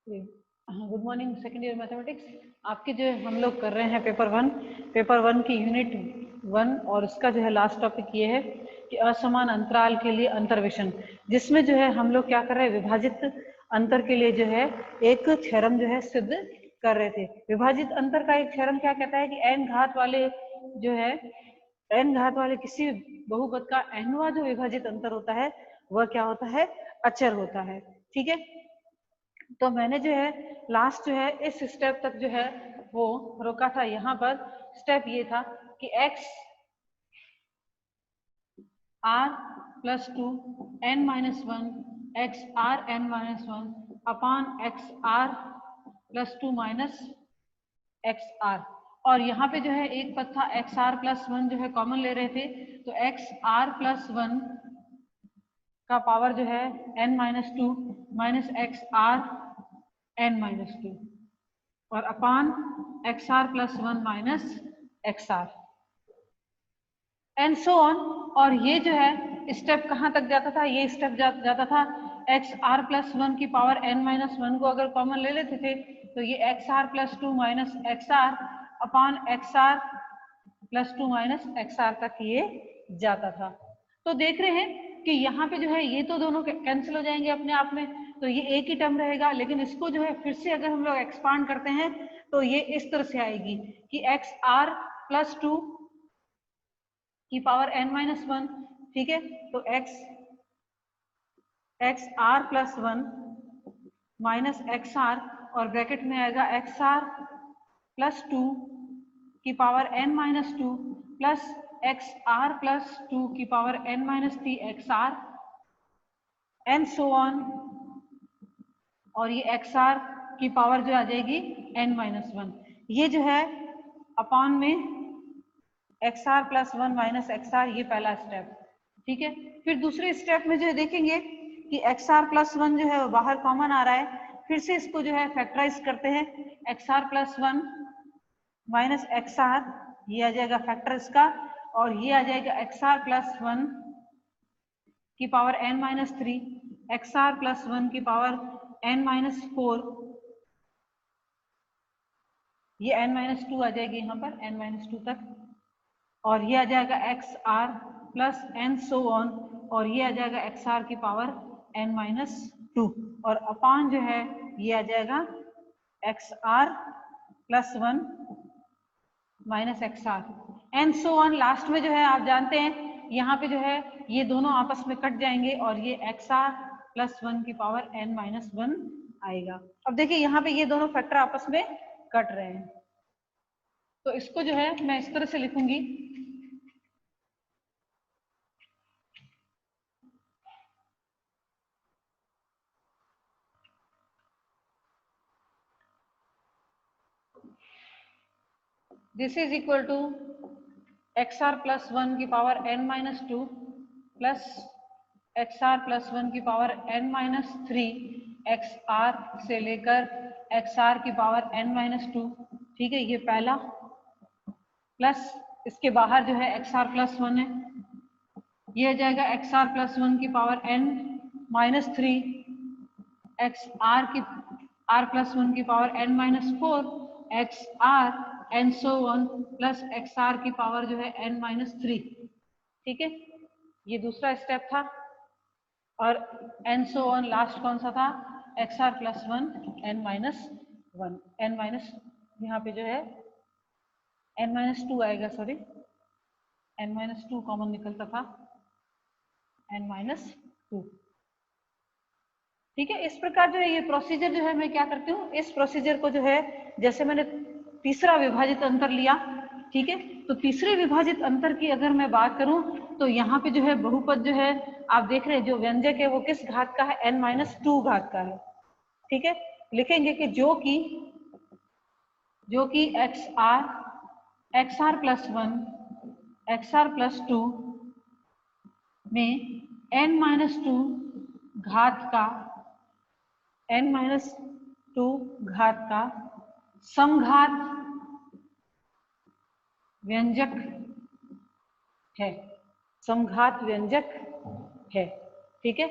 Good morning second year mathematics. आपके जो हम लोग कर रहे हैं पेपर वन की यूनिट 1 और उसका जो है लास्ट टॉपिक ये है कि असमान अंतराल के लिए अंतर्वेशन, जिसमें जो है हम लोग क्या कर रहे हैं, विभाजित अंतर के लिए जो है एक थ्योरम जो है सिद्ध कर रहे थे। विभाजित अंतर का एक थ्योरम क्या कहता है कि n घात वाले जो है n घात वाले किसी बहुपद का nवां जो विभाजित अंतर होता है वह क्या होता है, अचर होता है। ठीक है, तो मैंने जो है लास्ट जो है इस स्टेप तक जो है वो रोका था। यहाँ पर स्टेप ये था कि x r plus 2 n minus 1 x r n minus 1 upon x r plus 2 minus x r, और यहाँ पे जो है एक पद था एक्स आर प्लस 1 जो है कॉमन ले रहे थे, तो एक्स आर प्लस 1 का पावर जो है n minus 2 minus x r n minus 2 और upon x r plus 1 minus x r and so on. और ये जो है स्टेप कहाँ तक जाता था, ये स्टेप जाता था एक्स आर प्लस 1 की पावर n माइनस 1 को अगर कॉमन ले लेते थे तो ये x r plus 2 minus x r upon x r plus 2 minus x r तक ये जाता था। तो देख रहे हैं कि यहाँ पे जो है ये तो दोनों कैंसिल हो जाएंगे अपने आप में, तो ये एक ही टर्म रहेगा, लेकिन इसको जो है फिर से अगर हम लोग एक्सपांड करते हैं तो ये इस तरह से आएगी कि एक्स आर प्लस 2 की पावर n माइनस 1। ठीक है, तो x r plus 1 minus x r और ब्रैकेट में आएगा एक्स आर प्लस 2 की power n minus 2 plus x r plus 2 की power n minus 3 x r and so on. और ये एक्स आर की पावर जो आ जाएगी n माइनस 1, ये जो है अपॉन में x r plus 1 minus x r, ये पहला स्टेप। ठीक है, फिर दूसरे स्टेप में जो है देखेंगे कि एक्स आर प्लस 1 जो है बाहर कॉमन आ रहा है, फिर से इसको जो है फैक्टराइज करते हैं। X r plus 1 minus x r, ये आ जाएगा फैक्टर इसका, और ये आ जाएगा एक्स आर प्लस 1 की power n minus 3 x r plus 1 की पावर n माइनस 4, ये n माइनस 2 आ जाएगी यहाँ पर n माइनस 2 तक, और ये आ जाएगा x r plus n so on, और ये आ जाएगा एक्स आर की पावर n माइनस 2 और अपान जो है ये आ जाएगा x r plus 1 minus x r and so on. Last में जो है आप जानते हैं यहाँ पे जो है ये दोनों आपस में कट जाएंगे और ये एक्स आर प्लस 1 की पावर n माइनस 1 आएगा। अब देखिए यहाँ पे ये दोनों फैक्टर आपस में कट रहे हैं, तो इसको जो है मैं इस तरह से लिखूंगी this is equal to x r plus 1 की power n minus 2 plus x r plus 1 की power n minus 3 x r से लेकर एक्स आर की पावर n माइनस 2। ठीक है, ये पहला, प्लस इसके बाहर जो है एक्स आर प्लस 1 है, ये आ जाएगा एक्स आर प्लस 1 की power n minus 3 x r की आर प्लस 1 की power n minus 4 x r n so 1 plus x r की पावर जो है n माइनस 3। ठीक है, ये दूसरा स्टेप था, और एन सो ऑन लास्ट कौन सा था, x r plus 1 n minus 1 n minus, यहाँ पे जो है n माइनस 2 आएगा, सॉरी n माइनस 2 कॉमन निकलता था, n माइनस 2। ठीक है, इस प्रकार जो है ये प्रोसीजर जो है मैं क्या करती हूँ, इस प्रोसीजर को जो है जैसे मैंने तीसरा विभाजित अंतर लिया। ठीक है, तो तीसरे विभाजित अंतर की अगर मैं बात करूं तो यहाँ पे जो है बहुपद जो है आप देख रहे हैं जो व्यंजक है वो किस घात का है, n माइनस 2 घात का है। ठीक है, लिखेंगे कि जो कि x r plus 1 x r plus 2 में n माइनस 2 घात का n माइनस 2 घात का समघात व्यंजक है, समघात व्यंजक है। ठीक है,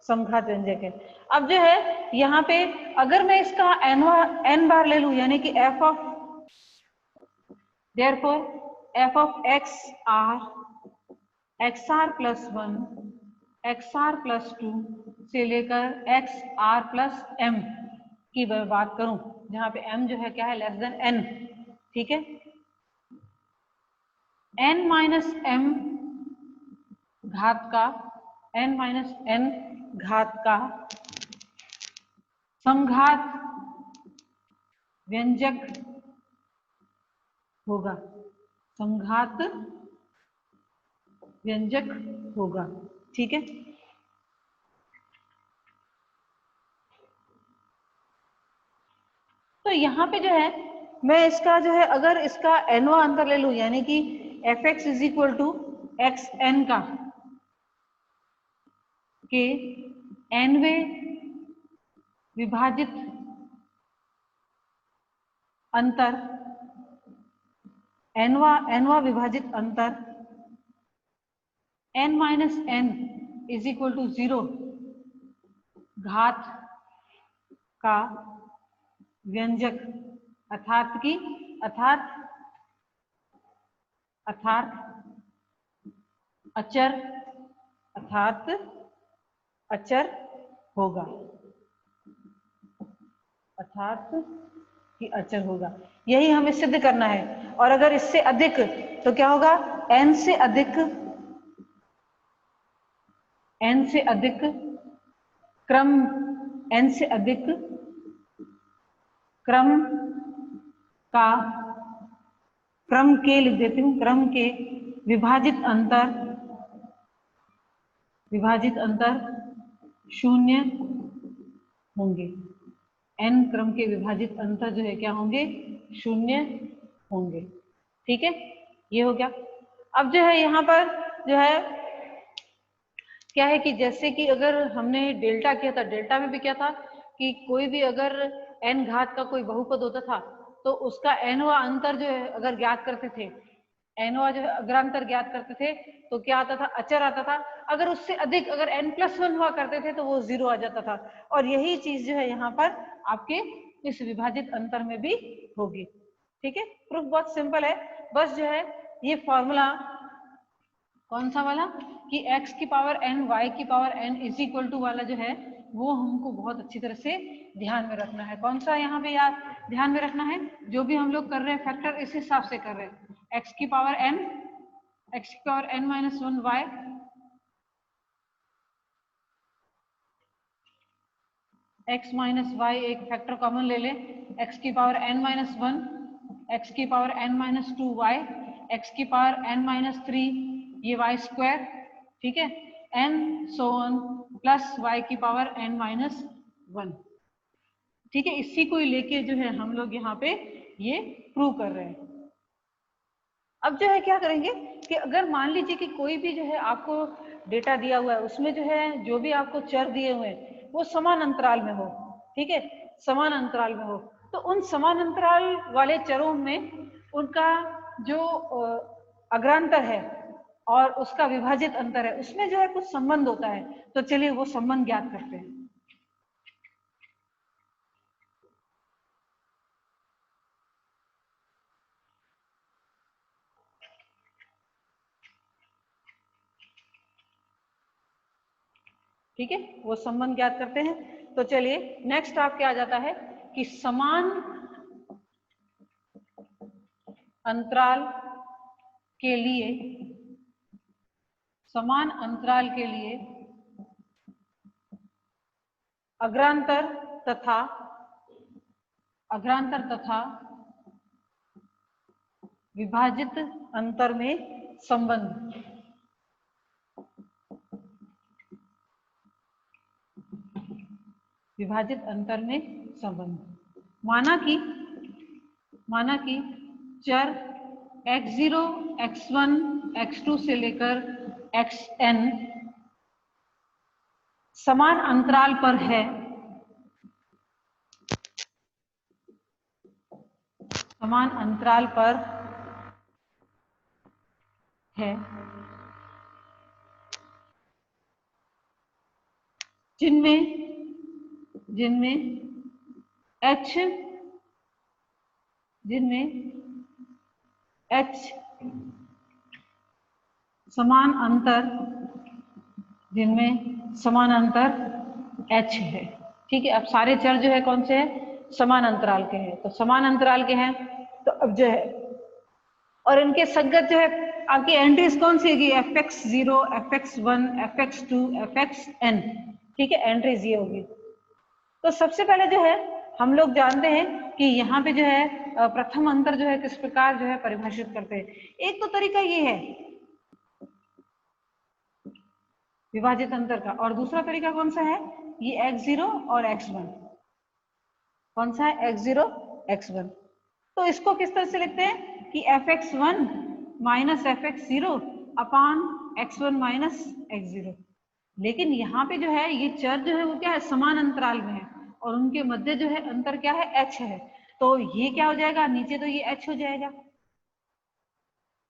समघात व्यंजक है। अब जो है यहाँ पे अगर मैं इसका n बार ले लूं, यानी कि f of x r plus 1 XR plus 2 से लेकर XR प्लस m की बात करूं, जहां पे m जो है क्या है, लेस देन n, ठीक है। n माइनस m घात का n माइनस n घात का समघात व्यंजक होगा, समघात व्यंजक होगा, ठीक है। तो यहाँ पे जो है मैं इसका जो है अगर इसका nवां अंतर ले लूं, यानी कि fx is equal to x n का के nवे विभाजित अंतर, nवा विभाजित अंतर n minus n is equal to 0 घात का व्यंजक, अर्थात अचर होगा, अर्थात कि अचर होगा। यही हमें सिद्ध करना है। और अगर इससे अधिक तो क्या होगा, n से अधिक क्रम, n से अधिक क्रम का, क्रम के लिख देती हूँ, क्रम के विभाजित अंतर शून्य होंगे। n क्रम के विभाजित अंतर जो है क्या होंगे, शून्य होंगे, ठीक है। ये हो गया। अब जो है यहाँ पर जो है क्या है कि जैसे कि अगर हमने डेल्टा किया था, डेल्टा में भी क्या था कि कोई भी अगर n घात का कोई बहुपद होता था तो उसका nवां अंतर जो है अगर ज्ञात करते थे, nवां जो है अग्रांतर ज्ञात करते थे तो क्या आता था, अचर आता था। अगर उससे अधिक अगर n+1 हुआ करते थे तो वो 0 आ जाता था। और यही चीज जो है यहाँ पर आपके इस विभाजित अंतर में भी होगी, ठीक है। प्रूफ बहुत सिंपल है, बस जो है ये फॉर्मूला कौन सा वाला कि x की पावर n y की power n is equal to वाला जो है वो हमको बहुत अच्छी तरह से ध्यान में रखना है। कौन सा यहाँ पे यार ध्यान में रखना है, जो भी हम लोग कर रहे हैं फैक्टर इस हिसाब से कर रहे हैं। x की power n minus 1 y x minus y एक फैक्टर कॉमन ले लें, x की पावर n माइनस 1, x की power n minus 2 y, x की पावर n माइनस 3 ये y स्क्वायर, ठीक है, n so on plus y की पावर n माइनस 1, ठीक है। इसी को लेके जो है हम लोग यहाँ पे ये प्रूव कर रहे हैं। अब जो है क्या करेंगे कि अगर मान लीजिए कि कोई भी जो है आपको डेटा दिया हुआ है, उसमें जो है जो भी आपको चर दिए हुए हैं वो समान अंतराल में हो, ठीक है, समान अंतराल में हो, तो उन समान अंतराल वाले चरों में उनका जो अग्रांतर है और उसका विभाजित अंतर है उसमें जो है कुछ संबंध होता है। तो चलिए वो संबंध ज्ञात करते हैं। ठीक है, वो संबंध ज्ञात करते हैं। तो चलिए नेक्स्ट आपके आ जाता है कि समान अंतराल के लिए अग्रांतर तथा विभाजित अंतर में संबंध। विभाजित अंतर में संबंध माना कि चर x0, x1, x2 से लेकर xn समान अंतराल पर है, समान अंतराल पर है जिनमें h समान अंतर h है। ठीक है, अब सारे चर जो है कौन से हैं, समान अंतराल के हैं, तो समान अंतराल के हैं तो अब जो है, और इनके संगत जो है आपकी एंट्रीज कौन सी होगी, fx0, fx1, fx2, fxn। ठीक है, एंट्रीज ये होगी। तो सबसे पहले जो है हम लोग जानते हैं कि यहाँ पे जो है प्रथम अंतर जो है किस प्रकार जो है परिभाषित करते हैं। एक तो तरीका ये है विभाजित अंतर का, और दूसरा तरीका कौन सा है, ये x0 और x1। कौन सा है, x0 x1। तो इसको किस तरह से लिखते हैं कि fx1 माइनस fx0 अपान x1 माइनस x0। लेकिन यहाँ पे जो है ये चर जो है वो क्या है, समान अंतराल में है, और उनके मध्य जो है अंतर क्या है, h है। तो ये क्या हो जाएगा, नीचे तो ये h हो जाएगा।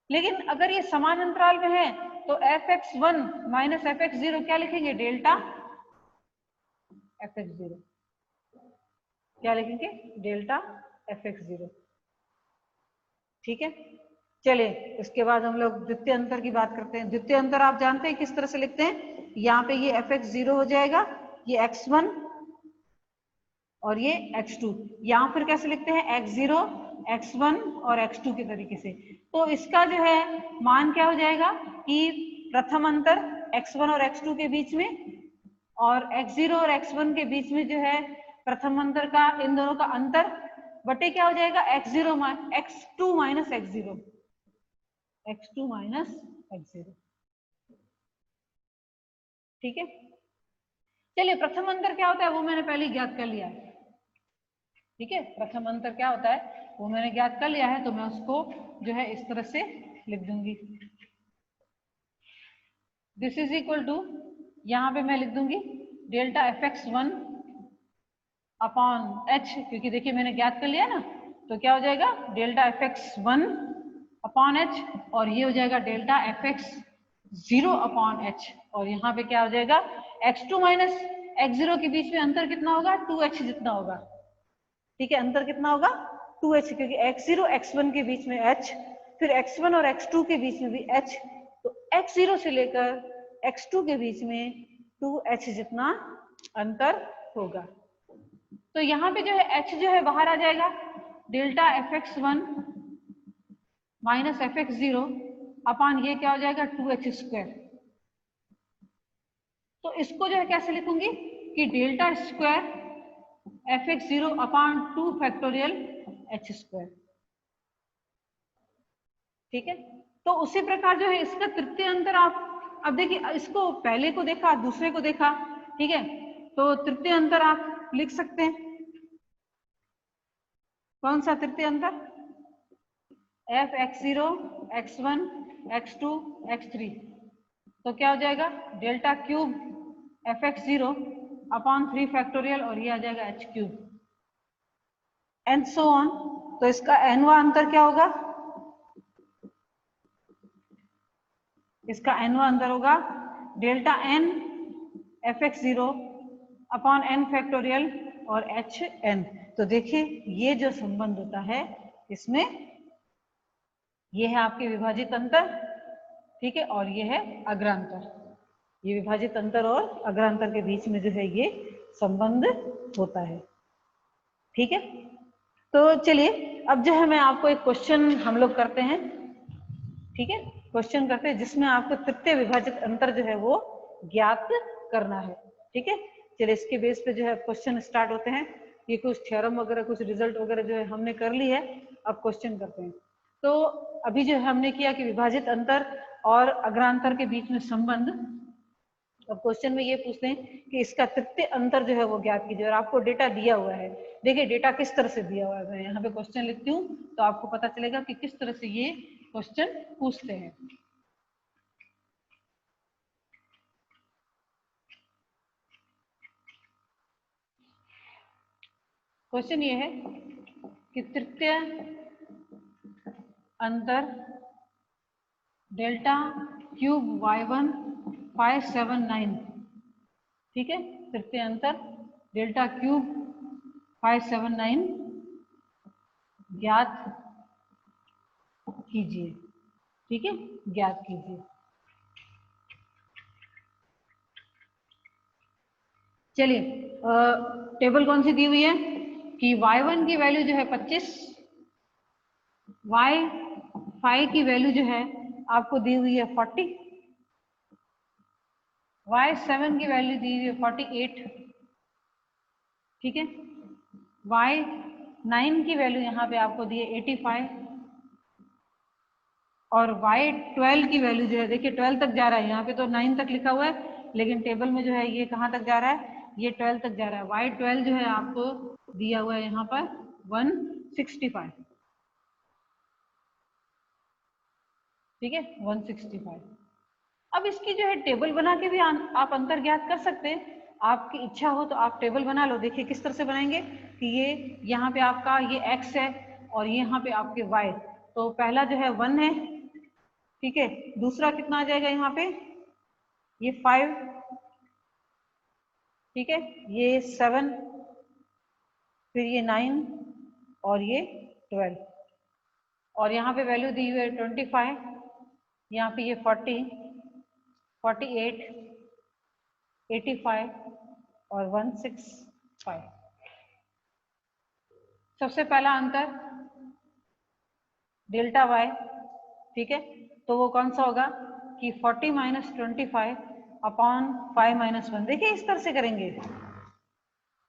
लेकिन अगर ये समान अंतराल में है तो fx1 माइनस fx0 क्या लिखेंगे, डेल्टा fx0। क्या लिखेंगे, डेल्टा fx0। ठीक है, चलिए इसके बाद हम लोग द्वितीय अंतर की बात करते हैं। द्वितीय अंतर आप जानते हैं किस तरह से लिखते हैं, यहाँ पे ये fx0 हो जाएगा, ये x1 और ये x2। यहाँ फिर कैसे लिखते हैं, x0, x1 और x2 के तरीके से। तो इसका जो है मान क्या हो जाएगा कि प्रथम अंतर x1 और x2 के बीच में, और x0 और x1 के बीच में जो है प्रथम अंतर का, इन दोनों का अंतर बटे क्या हो जाएगा, x2 minus x0, x2 minus x0। ठीक है, चलिए प्रथम अंतर क्या होता है वो मैंने पहले ज्ञात कर लिया है। ठीक है, प्रथम अंतर क्या होता है वो मैंने ज्ञात कर लिया है, तो मैं उसको जो है इस तरह से लिख दूंगी, दिस इज इक्वल टू, यहाँ पे मैं लिख दूंगी डेल्टा fx1 अपॉन h, क्योंकि देखिए मैंने ज्ञात कर लिया ना, तो क्या हो जाएगा डेल्टा fx1 अपॉन h, और ये हो जाएगा डेल्टा fx0 अपॉन h, और यहाँ पे क्या हो जाएगा x2 माइनस x0 के बीच में अंतर कितना होगा, 2h जितना होगा। ठीक है, अंतर कितना होगा, 2h, क्योंकि x0 x1 के बीच में h, फिर x1 और x2 के बीच में भी h, तो x0 से लेकर x2 के बीच में 2h जितना अंतर होगा। तो यहाँ पे जो है h जो है बाहर आ जाएगा, डेल्टा fx1 माइनस fx0 अपान ये क्या हो जाएगा 2h²। तो इसको जो है कैसे लिखूंगी कि डेल्टा स्क्वायर fx0 अपान 2 फैक्टोरियल h²। ठीक है, तो उसी प्रकार जो है इसका तृतीय अंतर आप, अब देखिए इसको पहले को देखा, दूसरे को देखा। ठीक है, तो तृतीय अंतर आप लिख सकते हैं, कौन सा तृतीय अंतर, fx0 x1 x2 x3। तो क्या हो जाएगा delta cube fx0 upon 3 factorial, और ये आ जाएगा h³ एंड सो ऑन। तो इसका nवा अंतर क्या होगा, इसका nवा अंतर होगा delta n fx0 upon n factorial और hn। तो देखिए ये जो संबंध होता है इसमें, ये है आपके विभाजित अंतर। ठीक है, और ये है अग्रांतर। ये विभाजित अंतर और अग्रांतर के बीच में जो है ये संबंध होता है। ठीक है, तो चलिए अब जो है मैं आपको एक क्वेश्चन हम लोग करते हैं। ठीक है, क्वेश्चन करते हैं जिसमें आपको तृतीय विभाजित अंतर जो है वो ज्ञात करना है। ठीक है, चलिए इसके बेस पे जो है क्वेश्चन स्टार्ट होते हैं। ये कुछ थ्योरम वगैरह, कुछ रिजल्ट वगैरह जो है हमने कर ली है, अब क्वेश्चन करते हैं। तो अभी जो है हमने किया कि विभाजित अंतर और अग्रांतर के बीच में संबंध। अब क्वेश्चन में ये पूछते हैं कि इसका तृतीय अंतर जो है वो ज्ञात कीजिए, और आपको डेटा दिया हुआ है। देखिए डेटा किस तरह से दिया हुआ है, मैं यहाँ पे क्वेश्चन लिखती हूँ तो आपको पता चलेगा कि किस तरह से ये क्वेश्चन पूछते हैं। क्वेश्चन ये है कि तृतीय अंतर डेल्टा क्यूब y1 579, ठीक है, तृतीय अंतर डेल्टा क्यूब 579 ज्ञात कीजिए। ठीक है, ज्ञात कीजिए। चलिए टेबल कौन सी दी हुई है कि y1 की वैल्यू जो है 25, y5 की वैल्यू जो है आपको दी हुई है 40, y7 की वैल्यू दी हुई है 48। ठीक है, y9 की वैल्यू यहाँ पे आपको दी है 85 और y12 की वैल्यू जो है, देखिए 12 तक जा रहा है, यहाँ पे तो 9 तक लिखा हुआ है लेकिन टेबल में जो है ये कहाँ तक जा रहा है, ये 12 तक जा रहा है। y12 जो है आपको दिया हुआ है यहाँ पर 165। ठीक है, 165। अब इसकी जो है टेबल बना के भी आप अंतर ज्ञात कर सकते हैं। आपकी इच्छा हो तो आप टेबल बना लो। देखिए किस तरह से बनाएंगे कि ये यहाँ पे आपका ये x है और यहाँ पे आपके y, तो पहला जो है 1 है। ठीक है, दूसरा कितना आ जाएगा यहाँ पे, ये 5। ठीक है, ये 7, फिर ये 9 और ये 12 और यहाँ पे वैल्यू दी हुई है 25, यहाँ पे ये 40, 48, 85 और 165। सबसे पहला अंतर डेल्टा y। ठीक है, तो वो कौन सा होगा कि 40 माइनस 25 अपॉन 5 माइनस 1। देखिए इस तरह से करेंगे।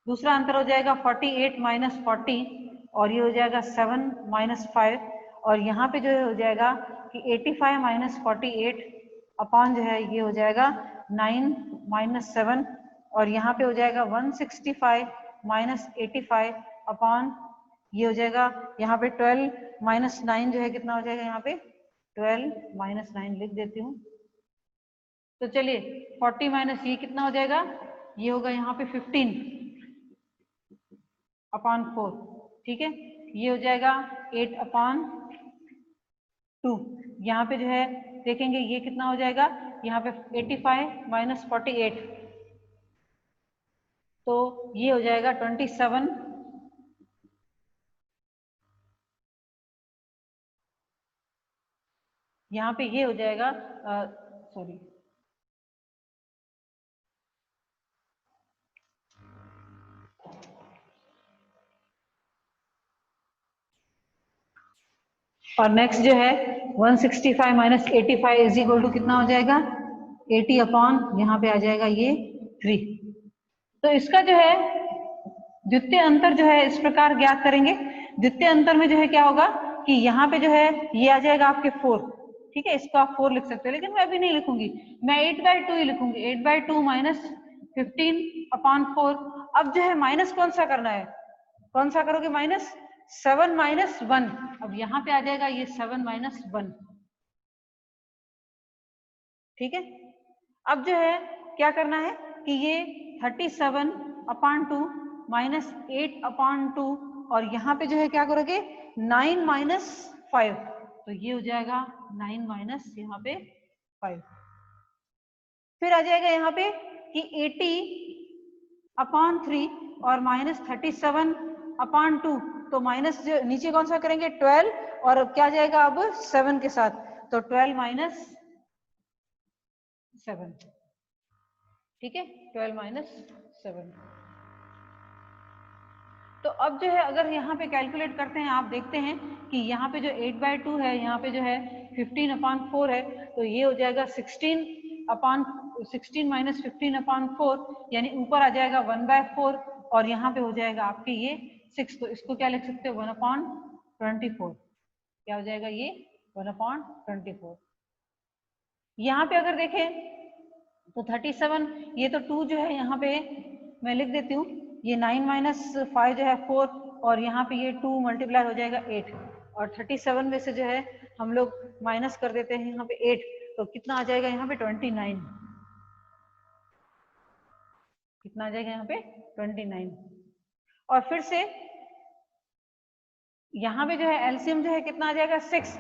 दूसरा अंतर हो जाएगा 48 माइनस 40 और ये हो जाएगा 7 माइनस 5 और यहाँ पे जो हो जाएगा कि 85 माइनस 48 अपॉन जो है ये हो जाएगा 9 माइनस 7 और यहाँ पे हो जाएगा 165 माइनस 85 अपॉन ये हो जाएगा यहाँ पे 12 माइनस 9 जो है कितना हो जाएगा, यहाँ पे 12 माइनस 9 लिख देती हूँ। तो चलिए 40 माइनस ये कितना हो जाएगा, ये होगा यहाँ पे 15 अपॉन 4। ठीक है, ये हो जाएगा 8 अपॉन 2। यहाँ पे जो है देखेंगे ये कितना हो जाएगा, यहाँ पे 85 माइनस 48 तो ये हो जाएगा 27 यहाँ पे ये हो जाएगा सॉरी और नेक्स्ट जो है 165 माइनस 85 इज इक्वल टू कितना हो जाएगा 80 अपॉन यहाँ पे आ जाएगा ये 3। तो इसका जो है द्वितीय अंतर जो है इस प्रकार ज्ञात करेंगे। द्वितीय अंतर में जो है क्या होगा कि यहाँ पे जो है ये आ जाएगा आपके 4। ठीक है, इसको आप 4 लिख सकते हैं लेकिन मैं अभी नहीं लिखूंगी, मैं 8/2 ही लिखूंगी। 8/2 माइनस 15 अपॉन 4। अब जो है माइनस कौन सा करना है, कौन सा करोगे माइनस, 7 माइनस 1। अब यहाँ पे आ जाएगा ये 7 माइनस 1। ठीक है, अब जो है क्या करना है कि ये 37 अपॉन 2 माइनस 8 अपॉन 2 और यहाँ पे जो है क्या करोगे 9 माइनस 5 तो ये हो जाएगा 9 माइनस यहाँ पे 5। फिर आ जाएगा यहाँ पे कि 80 अपॉन 3 और माइनस 37 अपॉन 2 तो माइनस जो नीचे कौन सा करेंगे 12 और क्या जाएगा अब 7 के साथ, तो 12 माइनस 7। ठीक है, 12 माइनस 7। तो अब जो है अगर यहाँ पे कैलकुलेट करते हैं आप देखते हैं कि यहाँ पे जो 8/2 है, यहाँ पे जो है 15 अपॉन 4 है तो ये हो जाएगा 16 माइनस 15 अपॉन 4 यानी ऊपर आ जाएगा 1/4 और यहाँ पे हो जाएगा आपके ये 6। तो इसको क्या लिख सकते हो 1/24। क्या हो जाएगा ये 1/24। यहाँ पे अगर देखें तो 37 ये तो 2 जो है यहाँ पे मैं लिख देती हूँ, ये 9 माइनस 5 जो है 4 और यहाँ पे ये 2 मल्टीप्लाई हो जाएगा 8 और 37 में से जो है हम लोग माइनस कर देते हैं यहाँ पे 8 तो कितना आ जाएगा यहाँ पे 29। कितना आ जाएगा यहाँ पे 29। और फिर से यहाँ पे जो है एलसीएम जो है कितना आ जाएगा 6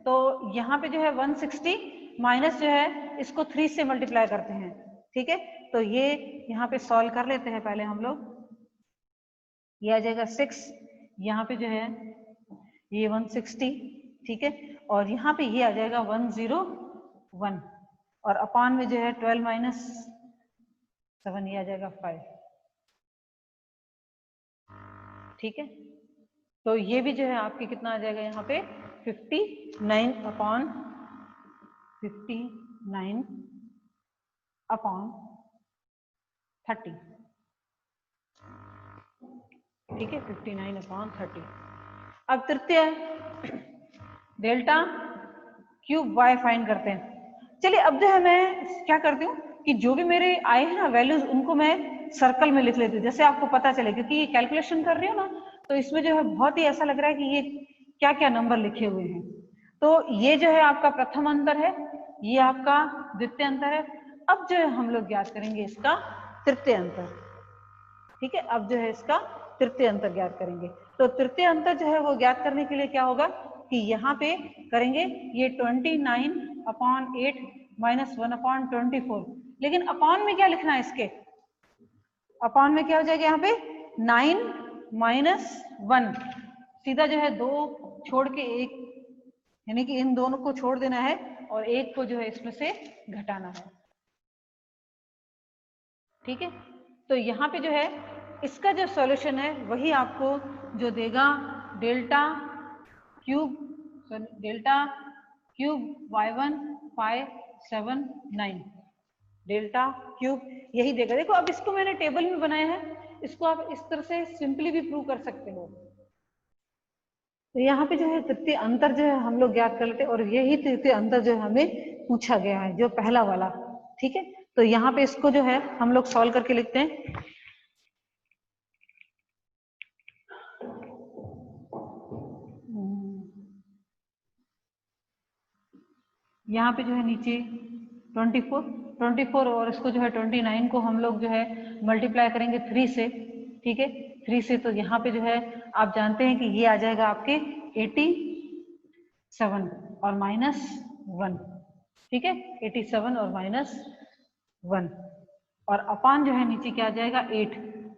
तो यहाँ पे जो है 160 माइनस जो है इसको 3 से मल्टीप्लाई करते हैं। ठीक है, तो ये यहाँ पे सॉल्व कर लेते हैं पहले हम लोग। ये आ जाएगा 6, यहाँ पे जो है ये 160, ठीक है, और यहाँ पे ये आ जाएगा 101, और अपान में जो है 12 माइनस 7 ये आ जाएगा 5, ठीक है। तो ये भी जो है आपके कितना आ जाएगा यहाँ पे 59 अपॉन 30, ठीक है, 59 अपॉन 30। अब तृतीय डेल्टा क्यूब वाई फाइंड करते हैं। चलिए अब जो है मैं क्या करती हूँ कि जो भी मेरे आए हैं ना वैल्यूज, उनको मैं सर्कल में लिख लेती हूँ, जैसे आपको पता चले, क्योंकि ये कैलकुलेशन कर रही हूँ ना, तो इसमें जो है बहुत ही ऐसा लग रहा है कि ये क्या क्या नंबर लिखे हुए हैं। तो ये जो है आपका प्रथम अंतर है, ये आपका द्वितीय अंतर है। अब जो है हम लोग ज्ञात करेंगे इसका तृतीय अंतर, ठीक है। अब जो है इसका तृतीय अंतर ज्ञात करेंगे। तो तृतीय अंतर जो है वो ज्ञात करने के लिए क्या होगा कि यहाँ पे करेंगे ये 29 अपॉन 8 माइनस 1 अपॉन 24, लेकिन अपॉन में क्या लिखना है इसके, अपॉन में क्या हो जाएगा यहाँ पे 9 माइनस 1, सीधा जो है 2 छोड़ के 1, यानी कि इन दोनों को छोड़ देना है और एक को जो है इसमें से घटाना है, ठीक है। तो यहाँ पे जो है इसका जो सॉल्यूशन है वही आपको जो देगा delta cube y1 579, delta cube यही देगा। देखो अब इसको मैंने टेबल में बनाया है, इसको आप इस तरह से सिंपली भी प्रूव कर सकते हो। तो यहाँ पे जो है तृतीय अंतर जो है हम लोग ज्ञात कर लेते हैं, और यही तृतीय अंतर जो है हमें पूछा गया है, जो पहला वाला, ठीक है। तो यहाँ पे इसको जो है हम लोग सॉल्व करके लिखते हैं। यहाँ पे जो है नीचे 24 और इसको जो है 29 को हम लोग जो है मल्टीप्लाई करेंगे 3 से, ठीक है, 3 से। तो यहाँ पे जो है आप जानते हैं कि ये आ जाएगा आपके 87 और माइनस 1, ठीक है, 87 और माइनस 1, और अपान जो है नीचे क्या आ जाएगा 8।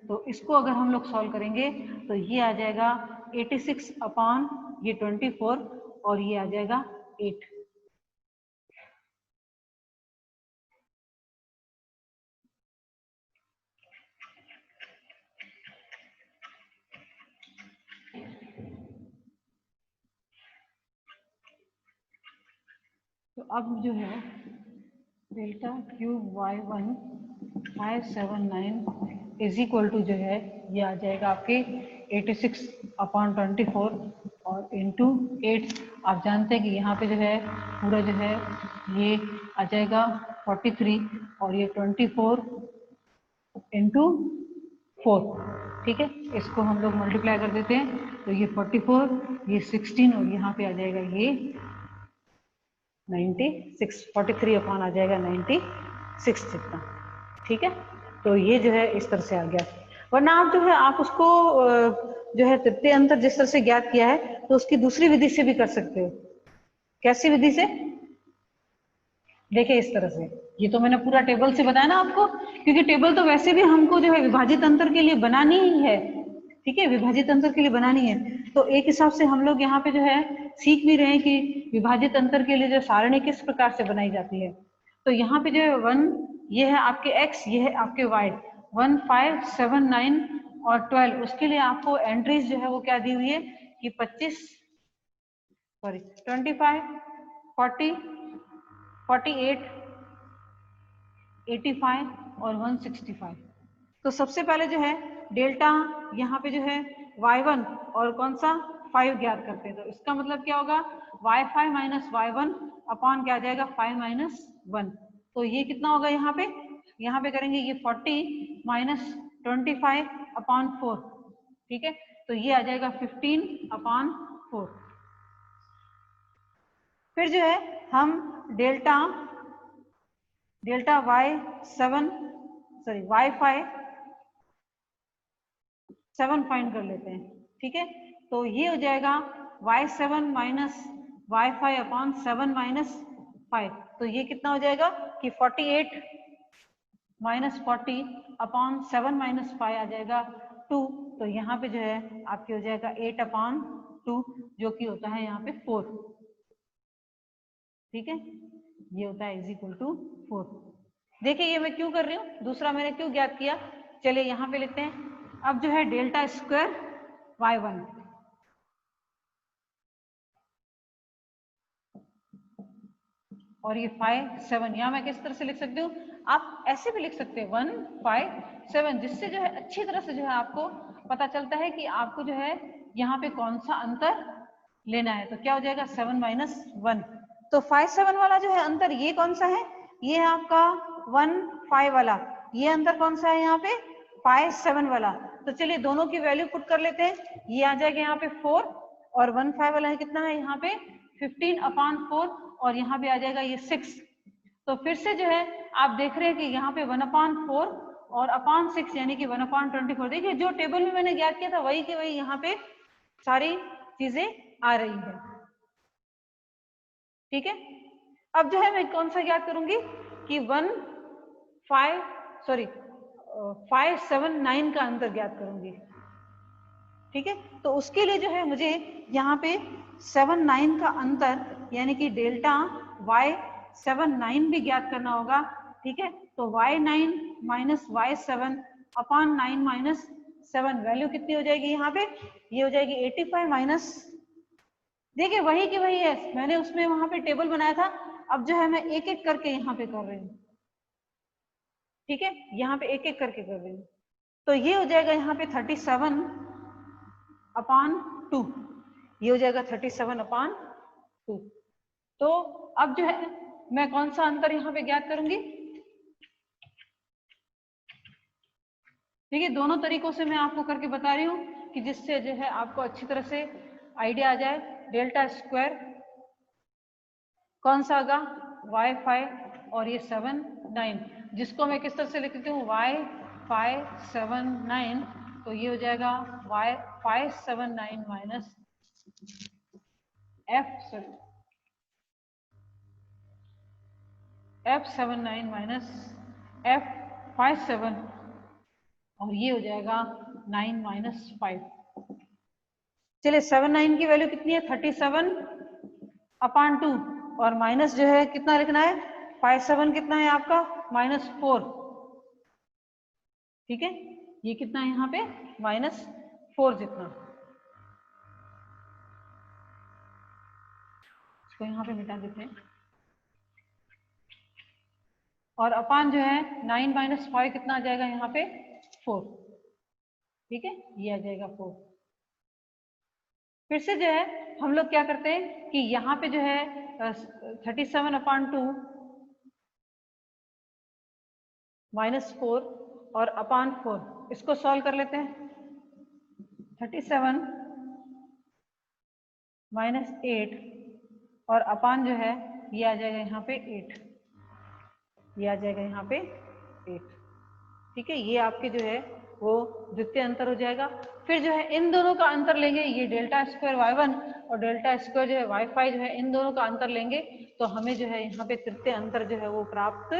तो इसको अगर हम लोग सॉल्व करेंगे तो ये आ जाएगा 86 अपान ये 24 और ये आ जाएगा 8। तो अब जो है delta cube y1 579 is equal to जो है ये आ जाएगा आपके 86 अपॉन 24 और इंटू 8। आप जानते हैं कि यहाँ पे जो है पूरा जो है ये आ जाएगा 43 और ये 24 इंटू 4, ठीक है। इसको हम लोग मल्टीप्लाई कर देते हैं तो ये 44, ये 16 और यहाँ पे आ जाएगा ये 96, 43 अपॉन आ जाएगा 96 जितना, ठीक है। तो ये जो है इस तरह से आ गया। वरना आप जो है आप उसको जो है तृतीय अंतर जिस तरह से ज्ञात किया है तो उसकी दूसरी विधि से भी कर सकते हो। कैसी विधि से? देखिए इस तरह से, ये तो मैंने पूरा टेबल से बताया ना आपको, क्योंकि टेबल तो वैसे भी हमको जो है विभाजित अंतर के लिए बनानी ही है, ठीक है, विभाजित अंतर के लिए बनानी है। तो एक हिसाब से हम लोग यहाँ पे जो है सीख भी रहे हैं कि विभाजित अंतर के लिए जो सारणी किस प्रकार से बनाई जाती है। तो यहाँ पे जो है 1 ये है आपके x, ये है आपके y, 1 5 7 9 और 12। उसके लिए आपको एंट्रीज जो है वो क्या दी हुई है कि 25 25 40 48 85 और 165। तो सबसे पहले जो है डेल्टा यहाँ पे जो है y1 और कौन सा 5 ज्ञात करते हैं। तो इसका मतलब क्या होगा y5 माइनस y1 अपॉन क्या आ जाएगा 5 माइनस 1। तो ये कितना होगा यहाँ पे करेंगे ये 40 माइनस 25 अपॉन 4, ठीक है। तो ये आ जाएगा 15 अपॉन 4। फिर जो है हम डेल्टा y5 7 फाइंड कर लेते हैं, ठीक है। तो ये हो जाएगा y7 minus y5 upon 7 minus 5। तो ये कितना हो जाएगा कि 48 -40 अपॉन 7 माइनस 5 आ जाएगा 2, तो यहाँ पे जो है आपके हो जाएगा 8/2 जो कि होता है यहाँ पे 4। ठीक है, ये होता है इज इक्वल टू 4। देखिए ये मैं क्यों कर रही हूँ, दूसरा मैंने क्यों ज्ञात किया, चलिए यहाँ पे लिखते हैं। अब जो है डेल्टा स्क्वायर y1 और ये 5 7, यहाँ मैं किस तरह से लिख सकती हूँ, आप ऐसे भी लिख सकते हैं 1 5 7, जिससे जो है अच्छी तरह से जो है आपको पता चलता है कि आपको जो है यहाँ पे कौन सा अंतर लेना है। तो क्या हो जाएगा 7 माइनस 1, तो 5 7 वाला जो है अंतर ये कौन सा है, ये है आपका 1 5 वाला, ये अंतर कौन सा है यहाँ पे 5 7 वाला। तो चलिए दोनों की वैल्यू पुट कर लेते हैं, ये आ जाएगा यहाँ पे 4 और 1 5 वाला है कितना है यहाँ पे 15/4 और यहाँ पे आ जाएगा ये 6। तो फिर से जो है आप देख रहे हैं कि यहाँ पे 1/4 और अपॉन 6 यानी कि 1/24। देखिए जो टेबल में मैंने ज्ञात किया था वही के वही यहाँ पे सारी चीजें आ रही है। ठीक है, अब जो है मैं कौन सा ज्ञात करूंगी कि 5 7 9 का अंतर ज्ञात करूंगी। ठीक है, तो उसके लिए जो है मुझे यहाँ पे 7 9 का अंतर यानी कि डेल्टा y7 9 भी ज्ञात करना होगा। ठीक है, तो y9 minus y7 upon 9 minus 7 value कितनी हो जाएगी यहाँ पे, ये हो जाएगी 85 माइनस, देखिए वही की वही है, मैंने उसमें वहां पे टेबल बनाया था, अब जो है मैं एक एक करके यहाँ पे कर रही हूँ। ठीक है, यहाँ पे एक एक करके कर रही हूँ, तो ये हो जाएगा यहाँ पे 37/2, ये हो जाएगा 37/2। तो अब जो है मैं कौन सा अंतर यहाँ पे ज्ञात करूंगी। देखिए दोनों तरीकों से मैं आपको करके बता रही हूँ कि जिससे जो है आपको अच्छी तरह से आइडिया आ जाए। डेल्टा स्क्वायर कौन सा होगा y5 और ये 7 9, जिसको मैं किस तरह से लिख देती हूँ y5 7 9, तो ये हो जाएगा y5 7 9 minus f7 9 minus f5 7 और ये हो जाएगा 9 माइनस 5। चलिए 7 9 की वैल्यू कितनी है 37/2 और माइनस जो है कितना लिखना है 5 7 कितना है आपका -4। ठीक है, ये कितना है यहाँ पे -4 जितना, इसको यहाँ पे मिटा देते हैं और अपान जो है 9 माइनस 5 कितना आ जाएगा यहाँ पे 4। ठीक है, ये आ जाएगा 4। फिर से जो है हम लोग क्या करते हैं कि यहाँ पे जो है 37/2 -4 और अपान 4, इसको सॉल्व कर लेते हैं। 37 माइनस 8 और अपान जो है ये आ जाएगा यहाँ पे 8, ये आ जाएगा यहाँ पे 8। ठीक है, ये आपके जो है वो द्वितीय अंतर हो जाएगा। फिर जो है इन दोनों का अंतर लेंगे, ये डेल्टा स्क्वायर y1 और डेल्टा स्क्वायर जो है y5 जो है इन दोनों का अंतर लेंगे, तो हमें जो है यहाँ पे तृतीय अंतर जो है वो प्राप्त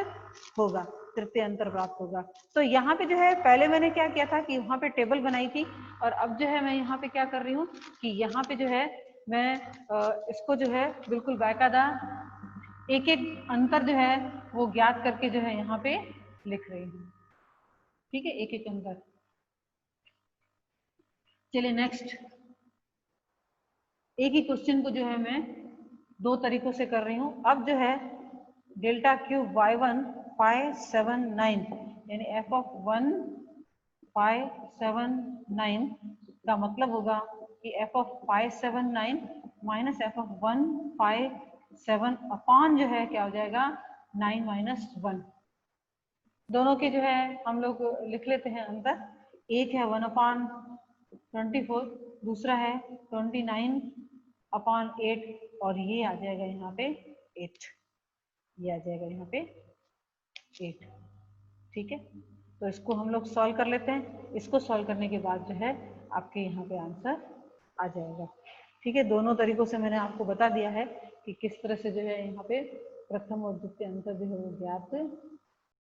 होगा, तृतीय अंतर प्राप्त होगा। तो यहाँ पे जो है पहले मैंने क्या किया था कि वहाँ पे टेबल बनाई थी और अब जो है मैं यहाँ पे क्या कर रही हूँ कि यहाँ पे जो है मैं इसको जो है बिल्कुल बाकायदा एक एक अंतर जो है वो ज्ञात करके जो है यहाँ पे लिख रही हूँ। ठीक है, एक एक अंतर। चलिए नेक्स्ट, एक ही क्वेश्चन को जो है मैं दो तरीकों से कर रही हूँ। अब जो है डेल्टा क्यूब y1 5 7 9 यानी f(1) 5 7 9 का मतलब होगा कि f(5 7 9 माइनस f(1) 5 7 अपॉन जो है क्या हो जाएगा 9 माइनस 1। दोनों के जो है हम लोग लिख लेते हैं अंतर, एक है 1/24, दूसरा है 29/8 और ये आ जाएगा यहाँ पे 8, ये आ जाएगा यहाँ पे 8। ठीक है, तो इसको हम लोग सॉल्व कर लेते हैं, इसको सॉल्व करने के बाद जो है आपके यहाँ पे आंसर आ जाएगा। ठीक है, दोनों तरीकों से मैंने आपको बता दिया है कि किस तरह से जो है यहाँ पे प्रथम और द्वितीय अंतर जो है वो ज्ञात